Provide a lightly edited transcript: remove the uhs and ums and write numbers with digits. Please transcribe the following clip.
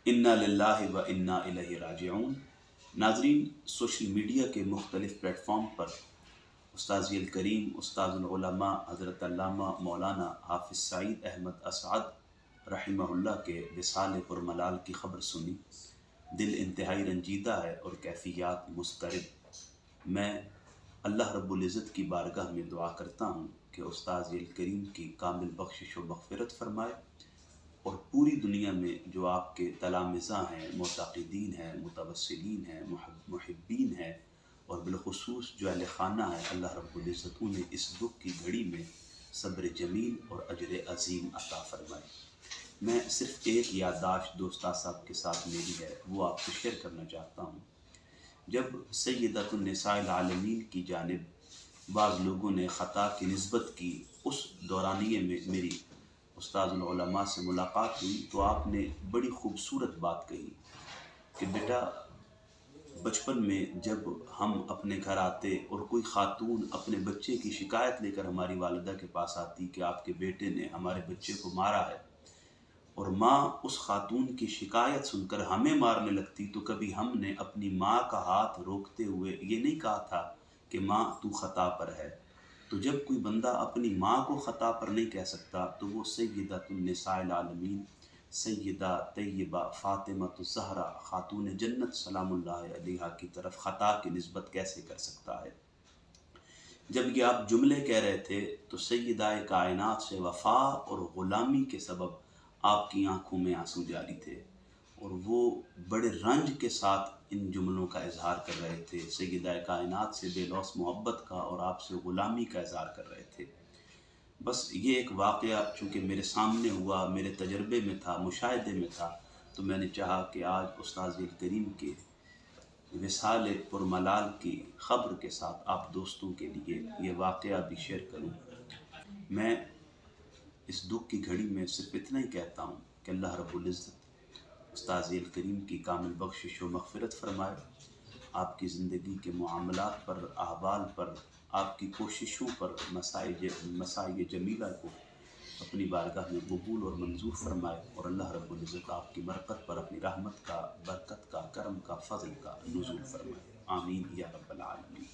इन्ना लिल्लाहि व इन्ना इलैहि राजिऊन। नाज़रीन, सोशल मीडिया के मुख्तलिफ़ प्लेटफॉर्म पर उस्ताज़ करीम उस्ताज़ुल उलमा हज़रत अल्लामा मौलाना हाफ़िज़ सईद अहमद असअद रहिमहुल्लाह के विसाल पुरमलाल की ख़बर सुनी। दिल इंतहाई रंजीदा है और कैफियत मुस्तरब। मैं अल्लाह रब्बुल इज़्ज़त की बारगाह में दुआ करता हूँ कि उस्ताज़ करीम की कामिल बख्शिश व मग़फ़िरत फ़रमाए और पूरी दुनिया में जो आपके तलामिज़ा हैं, मुताक़िदीन हैं, मुतवस्सिलीन हैं, मुहिब्बीन हैं और बिलख़ुसूस जो अहले ख़ाना है, अल्लाह रब्बुल इज़्ज़त उन्हें इस दुख की घड़ी में सब्र जमील और अजर अज़ीम अता फ़रमाए। मैं सिर्फ़ एक याददाश्त दोस्त साहब के साथ मेरी है, वो आपसे शेयर करना चाहता हूँ। जब सय्यदतुन निसाइल आलमीन की जानिब बाज़ लोगों ने ख़ता की निस्बत की, उस दौरानिए में मेरी उस्ताज़ुल उलमा से मुलाकात हुई तो आपने बड़ी ख़ूबसूरत बात कही कि बेटा, बचपन में जब हम अपने घर आते और कोई ख़ातून अपने बच्चे की शिकायत लेकर हमारी वालिदा के पास आती कि आपके बेटे ने हमारे बच्चे को मारा है, और माँ उस ख़ातून की शिकायत सुनकर हमें मारने लगती, तो कभी हमने अपनी माँ का हाथ रोकते हुए ये नहीं कहा था कि माँ तू ख़ता पर है। तो जब कोई बंदा अपनी माँ को ख़ता पर नहीं कह सकता तो वो सय्यदतुन निसाइल आलमीन सय्यदा तय्यबा फ़ातिमतुज़ ज़हरा ख़ातून जन्नत सलामुल्लाहि अलैहा की तरफ ख़ता की निस्बत कैसे कर सकता है। जब ये आप जुमले कह रहे थे तो सय्यदाए कायनात से वफ़ा और ग़ुलामी के सबब आपकी आंखों में आंसू जारी थे और वो बड़े रंज के साथ इन जुमलों का इजहार कर रहे थे। सय्यदाए कायनात से बेलौस मोहब्बत का और आपसे ग़ुलामी का इजहार कर रहे थे। बस ये एक वाक़या चूँकि मेरे सामने हुआ, मेरे तजर्बे में था, मुशाहिदे में था, तो मैंने चाहा कि आज उस्ताज़ करीम के विसाल पुरमलाल की ख़ब्र के साथ आप दोस्तों के लिए ये वाक़या भी शेयर करूँ। मैं इस दुख की घड़ी में सिर्फ़ इतना ही कहता हूँ कि अल्लाह रब्बुल इज़्ज़त उस्ताज़ करीम की कामिल बख्शिश व मग़फ़िरत फ़रमाए, आपकी ज़िंदगी के मामलात पर, अहवाल पर, आपकी कोशिशों पर, मसाए जमीला को अपनी बारगाह में कबूल और मंजूर फ़रमाए और अल्लाह रब्बुल इज़्ज़त आपकी बरकत पर अपनी रहमत का, बरकत का, करम का, फ़ज़ल का नुज़ूल फ़रमाए। आमीन या रब्बल आलमीन।